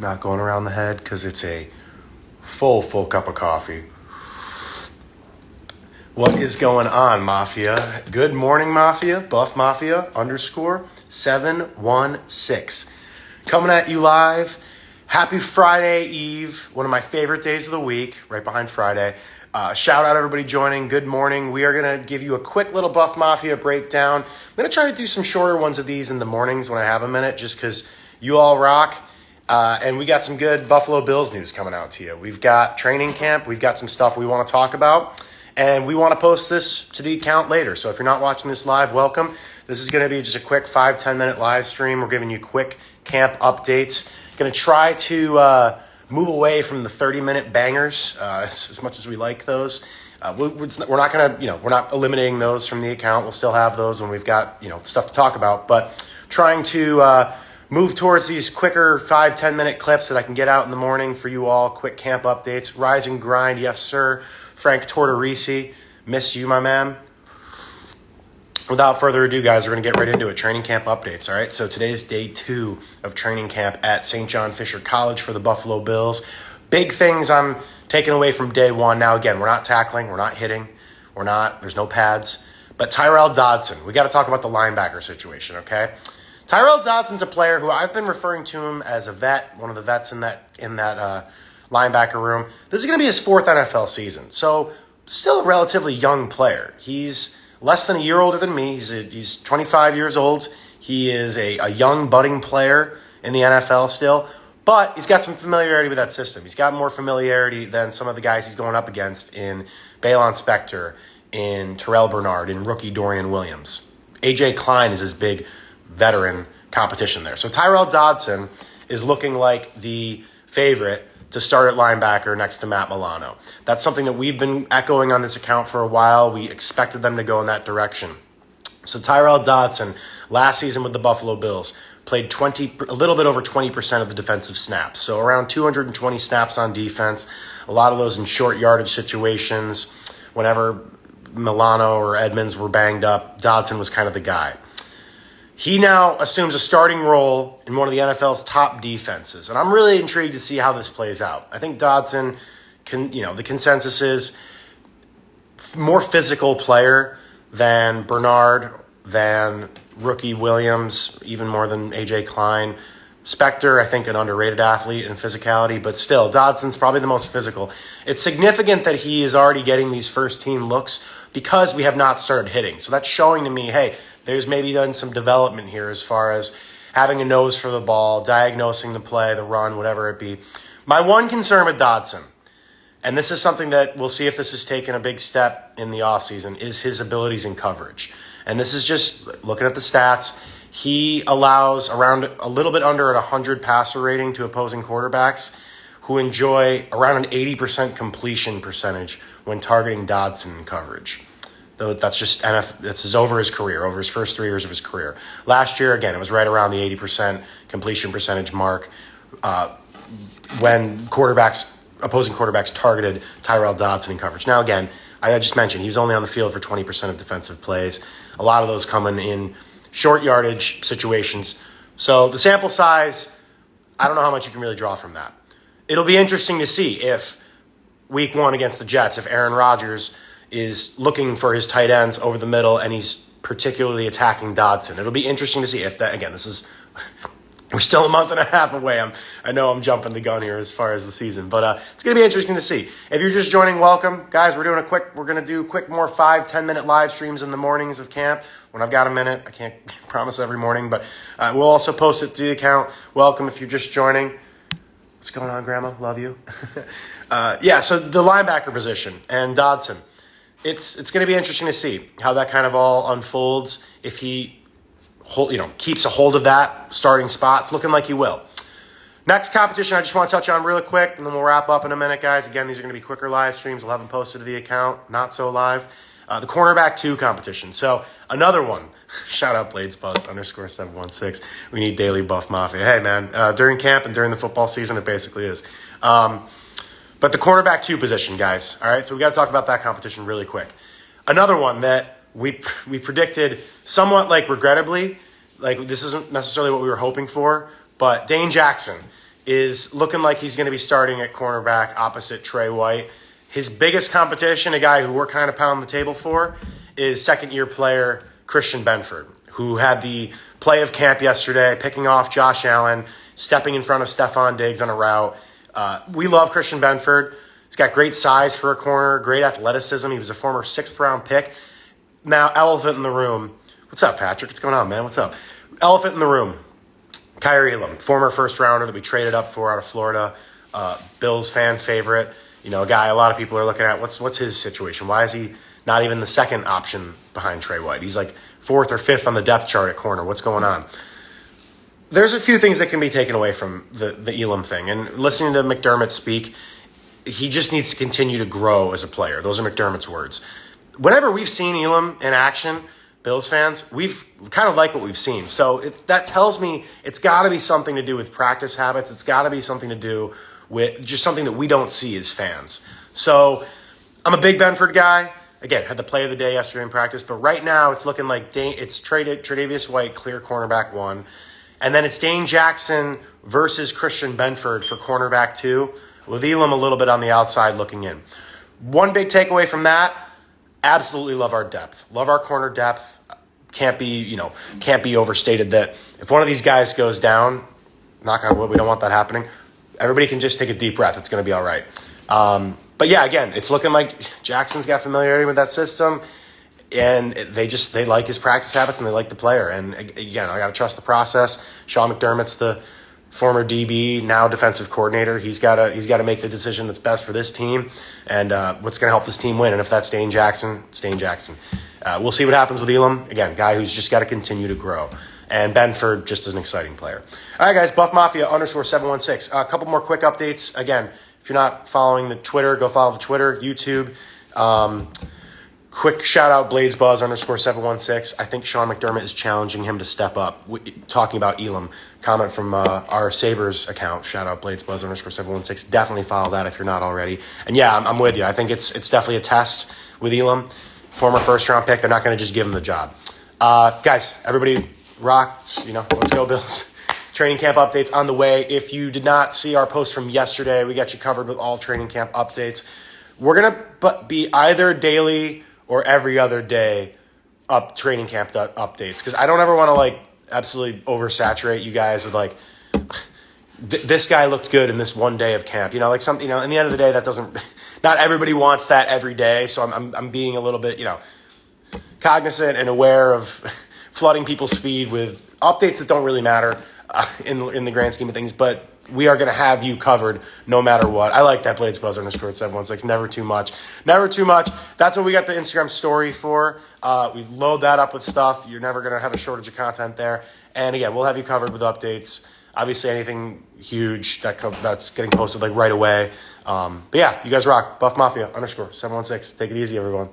not going around the head because it's a full cup of coffee. What is going on, Mafia? Good morning, Mafia. Buffmafia _716. Coming at you live. Happy Friday Eve, one of my favorite days of the week, right behind Friday. Shout out everybody joining. Good morning. We are going to give you a quick little Buff Mafia breakdown. I'm going to try to do some shorter ones of these in the mornings when I have a minute, just because you all rock. And we got some good Buffalo Bills news coming out to you. We've got training camp. We've got some stuff we want to talk about. And we want to post this to the account later. So if you're not watching this live, welcome. This is going to be just a quick 5-10 minute live stream. We're giving you quick camp updates. Going to try to move away from the 30-minute bangers as much as we like those. We're not going to, we're not eliminating those from the account. We'll still have those when we've got, stuff to talk about. But trying to move towards these quicker 5-10 minute clips that I can get out in the morning for you all. Quick camp updates. Rise and grind, yes sir. Frank Tortorisi, miss you, my man. Without further ado, guys, we're going to get right into it. Training camp updates, all right? So today's day 2 of training camp at St. John Fisher College for the Buffalo Bills. Big things I'm taking away from day 1. Now, again, we're not tackling. We're not hitting. There's no pads. But Tyrell Dodson, we got to talk about the linebacker situation, okay? Tyrell Dodson's a player who I've been referring to him as a vet, one of the vets in that linebacker room. This is going to be his 4th NFL season. So still a relatively young player. He's less than a year older than me. He's 25 years old. He is a young budding player in the NFL still, but he's got some familiarity with that system. He's got more familiarity than some of the guys he's going up against in Balon Spector, in Terrell Bernard, in rookie Dorian Williams. AJ Klein is his big veteran competition there. So Tyrell Dodson is looking like the favorite to start at linebacker next to Matt Milano. That's something that we've been echoing on this account for a while. We expected them to go in that direction. So Tyrell Dodson, last season with the Buffalo Bills, played a little bit over 20% of the defensive snaps. So around 220 snaps on defense, a lot of those in short yardage situations. Whenever Milano or Edmonds were banged up, Dodson was kind of the guy. He now assumes a starting role in one of the NFL's top defenses. And I'm really intrigued to see how this plays out. I think Dodson, the consensus is more physical player than Bernard, than rookie Williams, even more than AJ Klein. Spector, I think, an underrated athlete in physicality, but still, Dodson's probably the most physical. It's significant that he is already getting these first-team looks because we have not started hitting. So that's showing to me, hey, there's maybe done some development here as far as having a nose for the ball, diagnosing the play, the run, whatever it be. My one concern with Dodson, and this is something that we'll see if this has taken a big step in the offseason, is his abilities in coverage. And this is just looking at the stats. He allows around a little bit under a 100 passer rating to opposing quarterbacks who enjoy around an 80% completion percentage when targeting Dodson in coverage. Though that's just this is over his career, over his first 3 years of his career. Last year, again, it was right around the 80% completion percentage mark when opposing quarterbacks targeted Tyrell Dodson in coverage. Now, again, I just mentioned he was only on the field for 20% of defensive plays. A lot of those coming in short yardage situations. So the sample size, I don't know how much you can really draw from that. It'll be interesting to see if week 1 against the Jets, if Aaron Rodgers is looking for his tight ends over the middle and he's particularly attacking Dodson. It'll be interesting to see if that, again, we're still a month and a half away. I know I'm jumping the gun here as far as the season, but it's going to be interesting to see. If you're just joining, welcome. Guys, we're going to do quick more 5-10 minute live streams in the mornings of camp when I've got a minute. I can't promise every morning, but we'll also post it to the account. Welcome if you're just joining. What's going on, Grandma? Love you. So the linebacker position and Dodson. It's going to be interesting to see how that kind of all unfolds. If he keeps a hold of that starting spot, it's looking like he will. Next competition I just want to touch on really quick, and then we'll wrap up in a minute, guys. Again, these are going to be quicker live streams. We'll have them posted to the account, not so live. The cornerback 2 competition. So another one. Shout out BladesBuzz _716. We need daily Buff Mafia. Hey, man, during camp and during the football season, it basically is. But the cornerback 2 position, guys. All right, so we got to talk about that competition really quick. Another one that we predicted somewhat regrettably, this isn't necessarily what we were hoping for, but Dane Jackson is looking like he's going to be starting at cornerback opposite Trey White. His biggest competition, a guy who we're kind of pounding the table for, is second-year player Christian Benford, who had the play of camp yesterday, picking off Josh Allen, stepping in front of Stephon Diggs on a route. We love Christian Benford. He's got great size for a corner, great athleticism. He was a former 6th-round pick. Now, elephant in the room. What's up, Patrick? What's going on, man? What's up? Elephant in the room. Kyrie Elam, former first-rounder that we traded up for out of Florida. Bills fan favorite. You know, a guy a lot of people are looking at. What's his situation? Why is he not even the second option behind Trey White? He's like 4th or 5th on the depth chart at corner. What's going on? There's a few things that can be taken away from the Elam thing. And listening to McDermott speak, he just needs to continue to grow as a player. Those are McDermott's words. Whenever we've seen Elam in action, Bills fans, we've kind of like what we've seen. So that tells me it's got to be something to do with practice habits. It's got to be something to do with just something that we don't see as fans. So I'm a big Benford guy. Again, had the play of the day yesterday in practice. But right now it's looking like it's Tre'Davious White, clear cornerback 1. And then it's Dane Jackson versus Christian Benford for cornerback 2, with Elam a little bit on the outside looking in. One big takeaway from that, absolutely love our depth. Love our corner depth. Can't be overstated that if one of these guys goes down, knock on wood, we don't want that happening. Everybody can just take a deep breath. It's going to be all right. But yeah, again, it's looking like Jackson's got familiarity with that system, and they like his practice habits and they like the player. And again, I got to trust the process. Sean McDermott's the former DB, now defensive coordinator. He's got to make the decision that's best for this team and what's going to help this team win. And if that's Dane Jackson, it's Dane Jackson. We'll see what happens with Elam. Again, guy who's just got to continue to grow. And Benford just is an exciting player. All right, guys, Buffmafia_716. A couple more quick updates. Again, if you're not following the Twitter, go follow the Twitter, YouTube. Quick shout-out, BladesBuzz_716. I think Sean McDermott is challenging him to step up. Talking about Elam. Comment from our Sabres account. Shout-out, BladesBuzz_716. Definitely follow that if you're not already. And yeah, I'm with you. I think it's definitely a test with Elam. Former first-round pick. They're not going to just give him the job. Guys, everybody rocks. Let's go, Bills. Training camp updates on the way. If you did not see our post from yesterday, we got you covered with all training camp updates. We're going to be either daily or every other day training camp updates, because I don't ever want to absolutely oversaturate you guys with this guy looked good in this one day of camp. Something. In the end of the day, that doesn't. Not everybody wants that every day, so I'm being a little bit cognizant and aware of flooding people's feed with updates that don't really matter in the grand scheme of things, but we are going to have you covered no matter what. I like that BladesBuzz_716. Never too much. Never too much. That's what we got the Instagram story for. We load that up with stuff. You're never going to have a shortage of content there. And again, we'll have you covered with updates. Obviously, anything huge that's getting posted right away. But yeah, you guys rock. Buffmafia_716. Take it easy, everyone.